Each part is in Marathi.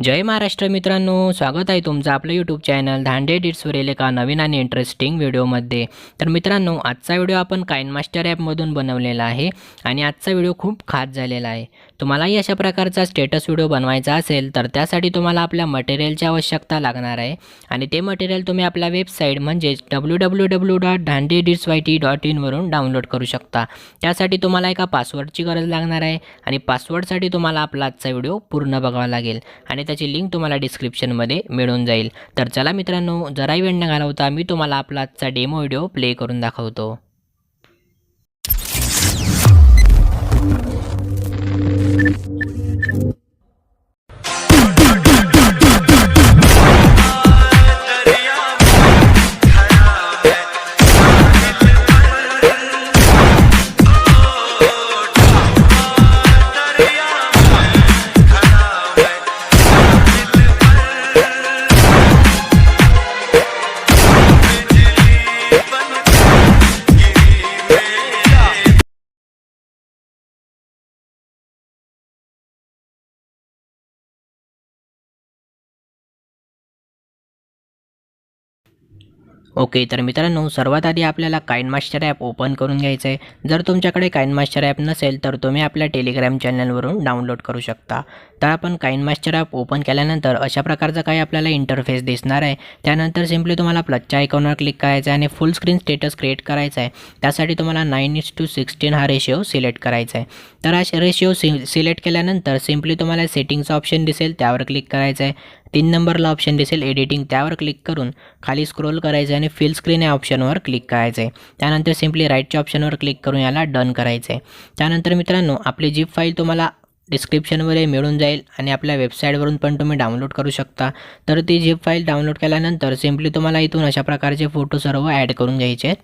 जय महाराष्ट्र मित्रांनो, स्वागत आहे तुमचं आपलं यूट्यूब चॅनल धांडे ◙🗏 एका नवीन आणि इंटरेस्टिंग व्हिडिओमध्ये। तर मित्रांनो, आजचा व्हिडिओ आपण काइनमास्टर ॲपमधून बनवलेला आहे आणि आजचा व्हिडिओ खूप खास झालेला आहे। तुम्हालाही अशा प्रकारचा स्टेटस व्हिडिओ बनवायचा असेल तर त्यासाठी तुम्हाला आपल्या मटेरियलची आवश्यकता लागणार आहे आणि ते मटेरियल तुम्ही आपल्या वेबसाईट म्हणजे www.dhandedyc वरून डाउनलोड करू शकता। त्यासाठी तुम्हाला एका पासवर्डची गरज लागणार आहे आणि पासवर्डसाठी तुम्हाला आपला आजचा व्हिडिओ पूर्ण बघावा लागेल आणि त्याची लिंक तुम्हाला डिस्क्रिप्शनमध्ये मिळून जाईल। तर चला मित्रांनो, जराही वेळ न घालवता मी तुम्हाला आपला आजचा डेमो व्हिडिओ प्ले करून दाखवतो। ओके, तर मित्रांनो, सर्वात आधी आपल्याला काइनमास्टर ॲप ओपन करून घ्यायचं आहे। जर तुमच्याकडे काइनमास्टर ॲप नसेल तर तुम्ही आपल्या टेलिग्राम चॅनलवरून डाउनलोड करू शकता। तर आपण काइनमास्टर ॲप ओपन केल्यानंतर अशा प्रकारचा काही आपल्याला इंटरफेस दिसणार आहे। त्यानंतर सिम्पली तुम्हाला प्लसच्या आयकॉनवर क्लिक करायचं आहे आणि फुल स्क्रीन स्टेटस क्रिएट करायचा आहे। त्यासाठी तुम्हाला 9:16 हा रेशिओ सिलेक्ट करायचा आहे। तर हा रेशिओ सिलेक्ट केल्यानंतर सिम्पली तुम्हाला सेटिंगचा ऑप्शन दिसेल, त्यावर क्लिक करायचं आहे। 3 नंबरला ऑप्शन दिसेल एडिटिंग, त्यावर क्लिक करून खाली स्क्रोल करायचं आणि फिल स्क्रीन या ऑप्शनवर क्लिक करायचं आहे। त्यानंतर सिम्पली राईटच्या ऑप्शनवर क्लिक करून याला डन करायचं आहे। त्यानंतर मित्रांनो, आपली झिप फाईल तुम्हाला डिस्क्रिप्शनमध्ये मिळून जाईल आणि आपल्या वेबसाईटवरून पण तुम्ही डाउनलोड करू शकता। तर ती झिप फाईल डाउनलोड केल्यानंतर सिम्पली तुम्हाला इथून अशा प्रकारचे फोटो सर्व ॲड करून घ्यायचे आहेत।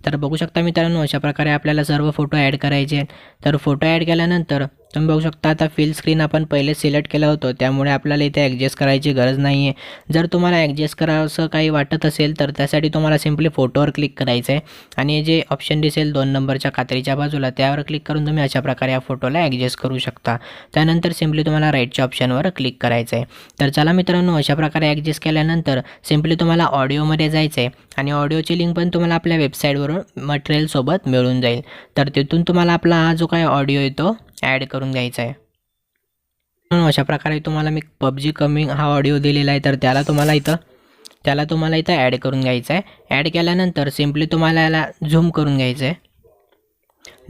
तर बघू शकता मित्रांनो, अशा प्रकारे आपल्याला सर्व फोटो ॲड करायचे आहेत। तर फोटो ॲड केल्यानंतर तुम्ही बघू शकता आता फिल स्क्रीन आपण पहिले सिलेक्ट केलं होतं, त्यामुळे आपल्याला इथे ॲडजस्ट करायची गरज नाही आहे। जर तुम्हाला ॲडजस्ट करावंसं काही वाटत असेल तर त्यासाठी तुम्हाला सिम्पली फोटोवर क्लिक करायचं आहे आणि जे ऑप्शन दिसेल 2 नंबरच्या कात्रीच्या बाजूला, त्यावर क्लिक करून तुम्ही अशा प्रकारे या फोटोला ॲडजस्ट करू शकता। त्यानंतर सिम्पली तुम्हाला राईटच्या ऑप्शनवर क्लिक करायचं आहे। तर चला मित्रांनो, अशा प्रकारे ॲडजस्ट केल्यानंतर सिम्पली तुम्हाला ऑडिओमध्ये जायचं आहे आणि ऑडिओची लिंक पण तुम्हाला आपल्या वेबसाईटवरून मटेरियलसोबत मिळून जाईल। तर तिथून तुम्हाला आपला हा जो काही ऑडिओ येतो ॲड करून घ्यायचा आहे। अशा प्रकारे तुम्हाला मी PUBG कमिंग हा ऑडिओ दिलेला आहे, तर त्याला तुम्हाला इथं ॲड करून घ्यायचा आहे। ॲड केल्यानंतर सिम्पली तुम्हाला याला झूम करून घ्यायचं आहे।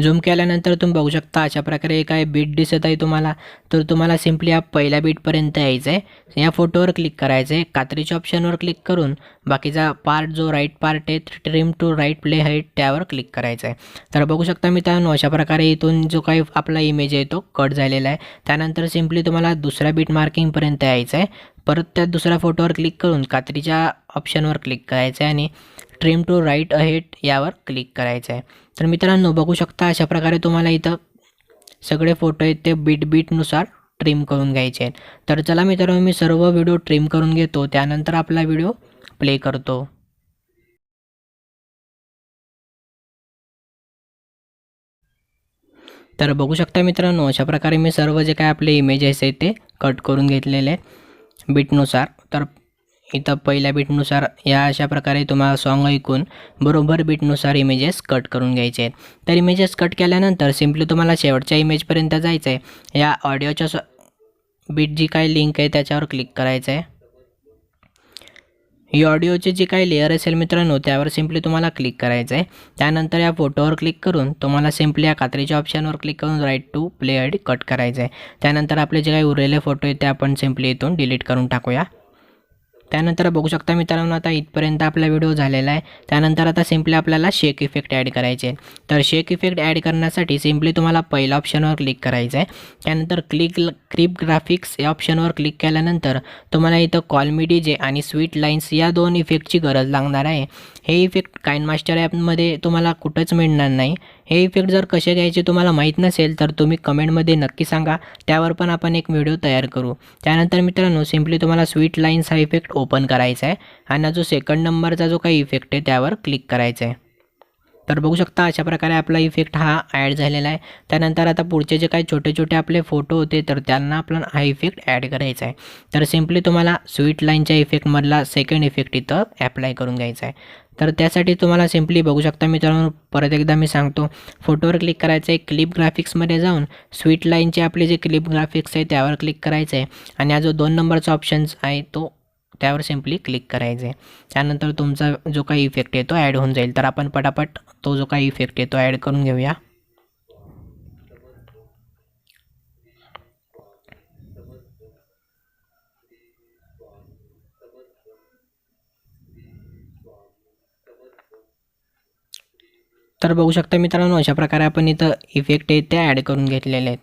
झूम केल्यानंतर तुम्ही बघू शकता अशा प्रकारे काय बीट दिसत आहे तुम्हाला। तर तुम्हाला सिम्पली या पहिल्या बीटपर्यंत यायचं आहे। या फोटोवर क्लिक करायचं आहे, कात्रीच्या ऑप्शनवर क्लिक करून बाकीचा पार्ट जो राईट पार्ट आहे trim to right playhead त्यावर क्लिक करायचं आहे। तर बघू शकता मित्रांनो, अशा प्रकारे इथून जो काही आपला इमेज आहे तो कट झालेला आहे। त्यानंतर सिम्पली तुम्हाला दुसऱ्या बीट मार्किंगपर्यंत यायचं आहे। परत त्या दुसऱ्या फोटोवर क्लिक करून कात्रीच्या ऑप्शनवर क्लिक करायचं आहे आणि ट्रिम टू राईट अहेड यावर क्लिक करायचं आहे। तर मित्रांनो, बघू शकता अशा प्रकारे तुम्हाला इथं सगळे फोटो आहेत ते बीटनुसार ट्रिम करून घ्यायचे आहेत। तर चला मित्रांनो, मी सर्व व्हिडिओ ट्रिम करून घेतो, त्यानंतर आपला व्हिडिओ प्ले करतो। तर बघू शकता मित्रांनो, अशा प्रकारे मी सर्व जे काय आपले इमेजेस आहेत ते कट करून घेतलेले आहेत बीटनुसार। तर इथं पहिल्या बीटनुसार या अशा प्रकारे तुम्हाला सॉन्ग ऐकून बरोबर बीटनुसार इमेजेस कट करून घ्यायचे आहेत। तर इमेजेस कट केल्यानंतर सिम्पली तुम्हाला शेवटच्या इमेजपर्यंत जायचं आहे। या ऑडिओच्या बीट जी काही लिंक आहे त्याच्यावर क्लिक करायचं आहे। ही ऑडिओची जी काही लेअर असेल मित्रांनो, त्यावर सिम्पली तुम्हाला क्लिक करायचं आहे। त्यानंतर या फोटोवर क्लिक करून तुम्हाला सिम्पली या कात्रीच्या ऑप्शनवर क्लिक करून right to playhead cut करायचं आहे। त्यानंतर आपले जे काही उरलेले फोटो आहेत ते आपण सिम्पली इथून डिलीट करून टाकूया। त्यानंतर बघू शकता मित्रांनो, आता इथपर्यंत आपला व्हिडिओ झालेला आहे। त्यानंतर आता सिम्पली आपल्याला शेक इफेक्ट ॲड करायचे आहे। तर शेक इफेक्ट ॲड करण्यासाठी सिम्पली तुम्हाला पहिल्या ऑप्शनवर क्लिक करायचं आहे। त्यानंतर क्लिप ग्राफिक्स या ऑप्शनवर क्लिक केल्यानंतर तुम्हाला इथं कॉल मी डीजे आणि स्वीट लाईन्स या 2 इफेक्टची गरज लागणार आहे। हे इफेक्ट काइनमास्टर ॲपमध्ये तुम्हाला कुठंच मिळणार नाही। हे इफेक्ट जर कसे घ्यायचे तुम्हाला माहीत नसेल तर तुम्ही कमेंटमध्ये नक्की सांगा, त्यावर पण आपण एक व्हिडिओ तयार करू। त्यानंतर मित्रांनो, सिम्पली तुम्हाला स्वीट लाईन्स हा इफेक्ट ओपन करायचा आहे आणि जो सेकंड नंबरचा जो काही इफेक्ट आहे त्यावर क्लिक करायचा आहे। तर बघू शकता अशा प्रकारे आपला इफेक्ट हा ॲड झालेला आहे। त्यानंतर आता पुढचे जे काही छोटे छोटे आपले फोटो होते तर त्यांना आपल्याला हा इफेक्ट ॲड करायचा आहे। तर सिम्पली तुम्हाला स्वीट लाईनच्या इफेक्टमधला सेकंड इफेक्ट इथं ॲप्लाय करून घ्यायचा आहे। तर त्यासाठी तुम्हाला सिम्पली बघू शकता मित्रांनो, परत एकदा मी सांगतो, फोटोवर क्लिक करायचं आहे, क्लिप ग्राफिक्समध्ये जाऊन स्वीट लाईनचे आपले जे क्लिप ग्राफिक्स आहे त्यावर क्लिक करायचं आहे आणि हा जो 2 नंबरचा ऑप्शन्स आहे तो त्यावर सिम्पली क्लिक करायचं आहे। त्यानंतर तुमचा जो काही इफेक्ट आहे तो ॲड होऊन जाईल। तर आपण पटापट तो जो काही इफेक्ट आहे तो ॲड करून घेऊया। तर बघू शकता मित्रांनो, अशा प्रकारे आपण इथं इफेक्ट आहे ते ॲड करून घेतलेले आहेत।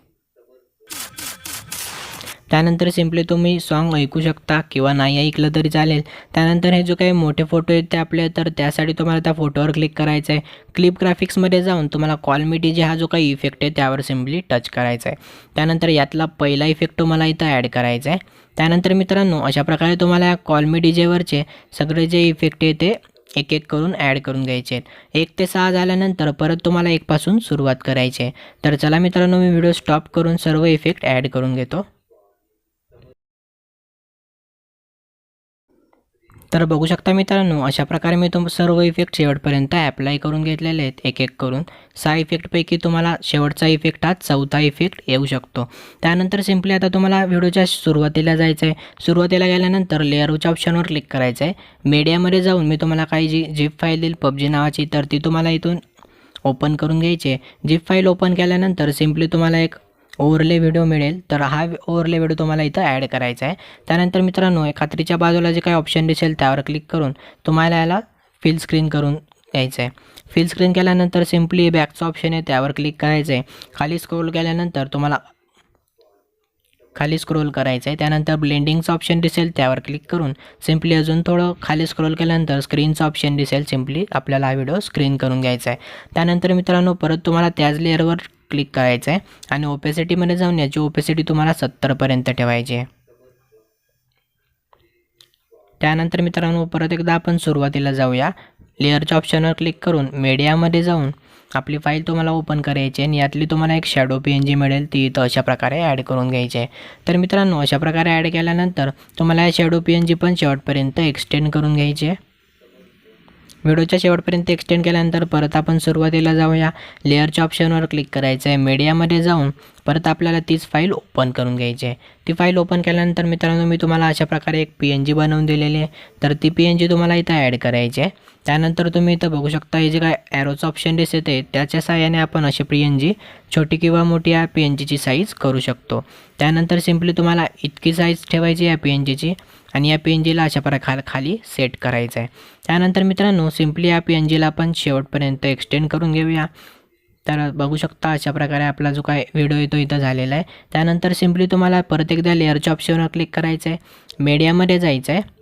त्यानंतर सिम्पली तुम्ही सॉन्ग ऐकू शकता किंवा नाही ऐकलं तरी चालेल। त्यानंतर हे जो काही मोठे फोटो आहेत ते आपले, तर त्यासाठी तुम्हाला त्या फोटोवर क्लिक करायचं आहे। क्लिप ग्राफिक्समध्ये जाऊन तुम्हाला 𝗏𝗏𝗍 हा जो काही इफेक्ट आहे त्यावर सिम्पली टच करायचा आहे। त्यानंतर यातला पहिला इफेक्ट तुम्हाला इथं ॲड करायचा आहे। त्यानंतर मित्रांनो, अशा प्रकारे तुम्हाला या 𝗏𝗏𝗍वरचे सगळे जे इफेक्ट आहे ते एक एक करून ॲड करून घ्यायचे आहेत। 1 ते 6 झाल्यानंतर परत तुम्हाला 1 पासून सुरुवात करायची आहे। तर चला मित्रांनो, मी व्हिडिओ स्टॉप करून सर्व इफेक्ट ॲड करून घेतो। तर बघू शकता मित्रांनो, अशा प्रकारे मी सर्व इफेक्ट शेवटपर्यंत ॲप्लाय करून घेतलेले आहेत एक एक करून। 6 इफेक्टपैकी तुम्हाला शेवटचा इफेक्ट हा 4था इफेक्ट येऊ शकतो। त्यानंतर सिम्पली आता तुम्हाला व्हिडिओच्या सुरुवातीला जायचं आहे। सुरुवातीला गेल्यानंतर लेअरच्या ऑप्शनवर क्लिक करायचं आहे। मीडियामध्ये जाऊन मी तुम्हाला काही जी झिप फाईल देईल PUBG नावाची, तर ती तुम्हाला इथून ओपन करून घ्यायची आहे। झिप फाईल ओपन केल्यानंतर सिम्पली तुम्हाला एक ओव्हरले व्हिडिओ मिळेल, तर हा ओव्हरले व्हिडिओ तुम्हाला इथं ॲड करायचा आहे। त्यानंतर मित्रांनो, खात्रीच्या बाजूला जे काही ऑप्शन दिसेल त्यावर क्लिक करून तुम्हाला याला फिल स्क्रीन करून घ्यायचं आहे। फिल स्क्रीन केल्यानंतर सिम्पली बॅकचं ऑप्शन आहे त्यावर क्लिक करायचं आहे। खाली स्क्रोल केल्यानंतर तुम्हाला खाली स्क्रोल करायचं आहे। त्यानंतर ब्लेंडिंगचं ऑप्शन दिसेल त्यावर क्लिक करून सिम्पली अजून थोडं खाली स्क्रोल केल्यानंतर स्क्रीनचं ऑप्शन दिसेल, सिम्पली आपल्याला हा व्हिडिओ स्क्रीन करून घ्यायचा आहे। त्यानंतर मित्रांनो, परत तुम्हाला त्याच लेअरवर क्लिक करायचं आहे आणि ओपेसिटीमध्ये जाऊन याची ओपेसिटी तुम्हाला 70 पर्यंत ठेवायची आहे। त्यानंतर मित्रांनो, परत एकदा आपण सुरुवातीला जाऊया। लेअरच्या ऑप्शनवर क्लिक करून मीडियामध्ये जाऊन आपली फाईल तुम्हाला ओपन करायची आहे आणि यातली तुम्हाला एक शॅडो PNG मिळेल, ती इथं अशा प्रकारे ॲड करून घ्यायची आहे। तर मित्रांनो, अशा प्रकारे ॲड केल्यानंतर तुम्हाला या शॅडो PNG पण शेवटपर्यंत एक्सटेंड करून घ्यायची आहे। व्हिडिओच्या शेवटपर्यंत एक्सटेंड केल्यानंतर परत आपण सुरुवातीला जाऊया। लेअरच्या ऑप्शनवर क्लिक करायचं आहे। मीडियामध्ये जाऊन परत आपल्याला तीच फाईल ओपन करून घ्यायची आहे। ती फाईल ओपन केल्यानंतर मित्रांनो, मी तुम्हाला अशा प्रकारे एक PNG बनवून दिलेली आहे, तर ती PNG तुम्हाला इथं ॲड करायची आहे। त्यानंतर तुम्ही इथं बघू शकता, हे जे काय ॲरोचं ऑप्शन दिसत आहे त्याच्या साहाय्याने आपण अशी PNG छोटी किंवा मोठी या PNGची साईज करू शकतो। त्यानंतर सिम्पली तुम्हाला इतकी साईज ठेवायची या PNGची आणि या PNGला अशा प्रकारे खाली सेट करायचं आहे। त्यानंतर मित्रांनो, सिम्पली या PNGला आपण शेवटपर्यंत एक्सटेंड करून घेऊया। तर बघू शकता अशा प्रकारे आपला जो काय व्हिडिओ आहे तो इथं झालेला आहे। त्यानंतर सिम्पली तुम्हाला परत एकदा लेअरच्या ऑप्शनवर क्लिक करायचं आहे, मीडियामध्ये जायचं आहे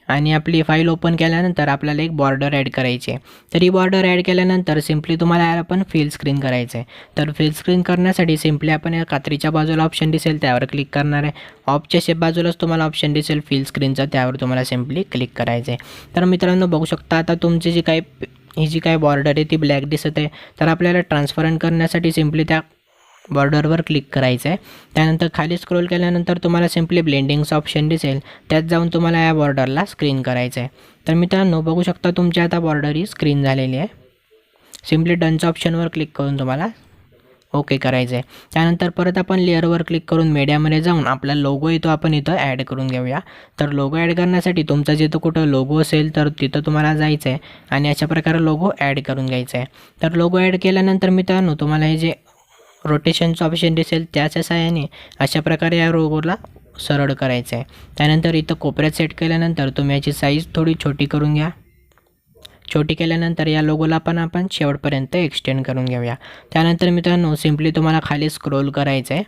आणि आपली फाईल ओपन केल्यानंतर आपल्याला एक बॉर्डर ॲड करायची आहे। तर ही बॉर्डर ॲड केल्यानंतर सिम्पली तुम्हाला याला पण फिल स्क्रीन करायचं आहे। तर फिल स्क्रीन करण्यासाठी सिम्पली आपण या कात्रीच्या बाजूला ऑप्शन दिसेल त्यावर क्लिक करणार आहे। ऑफच्या शेप बाजूलाच तुम्हाला ऑप्शन दिसेल फिल स्क्रीनचा, त्यावर तुम्हाला सिम्पली क्लिक करायचं आहे। तर मित्रांनो, बघू शकता आता तुमची ही जी काय बॉर्डर आहे ती ब्लॅक दिसत आहे, तर आपल्याला ट्रान्सपरंट करण्यासाठी सिम्पली त्या बॉर्डरवर क्लिक करायचं आहे। त्यानंतर खाली स्क्रोल केल्यानंतर तुम्हाला सिम्पली ब्लेंडिंगचं ऑप्शन दिसेल, त्यात जाऊन तुम्हाला या बॉर्डरला स्क्रीन करायचं आहे। तर मित्रांनो, बघू शकता तुमची आता बॉर्डर ही स्क्रीन झालेली आहे। सिम्पली डनच्या ऑप्शनवर क्लिक करून तुम्हाला ओके करायचं आहे। त्यानंतर परत आपण लेअरवर क्लिक करून मीडियामध्ये जाऊन आपला लोगो येतो आपण इथं ॲड करून घेऊया। तर लोगो ॲड करण्यासाठी तुमचा जिथं कुठं लोगो असेल तर तिथं तुम्हाला जायचं आहे आणि अशा प्रकारे लोगो ॲड करून घ्यायचा आहे। तर लोगो ॲड केल्यानंतर मित्रांनो, तुम्हाला हे जे रोटेशनचं ऑप्शन दिसेल त्याच्या साहाय्याने अशा प्रकारे या लोगोला सरळ करायचं आहे। त्यानंतर इथं कोपऱ्यात सेट केल्यानंतर तुम्ही याची साईज थोडी छोटी करून घ्या। छोटी केल्यानंतर या लोगोला पण आपण शेवटपर्यंत एक्सटेंड करून घेऊया। त्यानंतर मित्रांनो, सिम्पली तुम्हाला खाली स्क्रोल करायचं आहे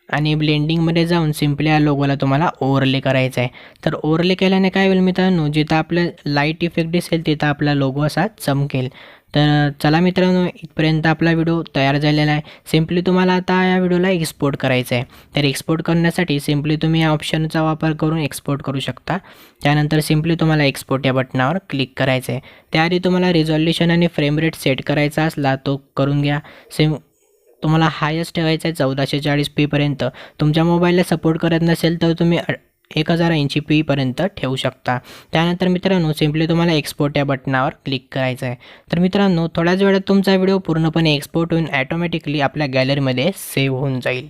आणि ब्लेंडिंगमध्ये जाऊन सिम्पली या लोगोला तुम्हाला ओव्हरले करायचं आहे। तर ओव्हरले केल्याने काय होईल मित्रांनो, जिथं आपलं लाईट इफेक्ट दिसेल तिथं आपला लोगो असा चमकेल। तर चला मित्रांनो, इथपर्यंत आपला व्हिडिओ तयार झालेला आहे. सिम्पली तुम्हाला आता या व्हिडिओला एक्सपोर्ट करायचं आहे. तर एक्सपोर्ट करण्यासाठी सिम्पली तुम्ही या ऑप्शनचा वापर करून एक्सपोर्ट करू शकता. त्यानंतर सिम्पली तुम्हाला एक्सपोर्ट या बटनावर क्लिक करायचं आहे. त्याआधी तुम्हाला रिझॉल्युशन आणि फ्रेम रेट सेट करायचा असला तो करून घ्या. तुम्हाला हायेस्ट ठेवायचा आहे 1440p पर्यंत. तुमच्या मोबाईलला सपोर्ट करत नसेल तर तुम्ही 1080p पर्यंत ठेवू शकता. त्यानंतर मित्रांनो सिम्पली तुम्हाला एक्सपोर्ट या बटनावर क्लिक करायचं आहे. तर मित्रांनो थोड्याच वेळात तुमचा व्हिडिओ पूर्णपणे एक्सपोर्ट होऊन ॲटोमॅटिकली आपल्या गॅलरीमध्ये सेव्ह होऊन जाईल.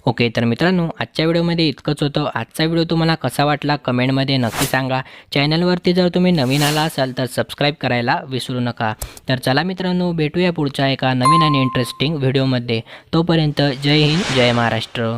ओके, तर मित्रांनो आजच्या व्हिडिओमध्ये इतकंच होतं. आजचा व्हिडिओ तुम्हाला कसा वाटला कमेंटमध्ये नक्की सांगा. चॅनलवरती जर तुम्ही नवीन आला असाल तर सबस्क्राईब करायला विसरू नका. तर चला मित्रांनो, भेटूया पुढच्या एका नवीन आणि इंटरेस्टिंग व्हिडिओमध्ये. तोपर्यंत जय हिंद, जय महाराष्ट्र.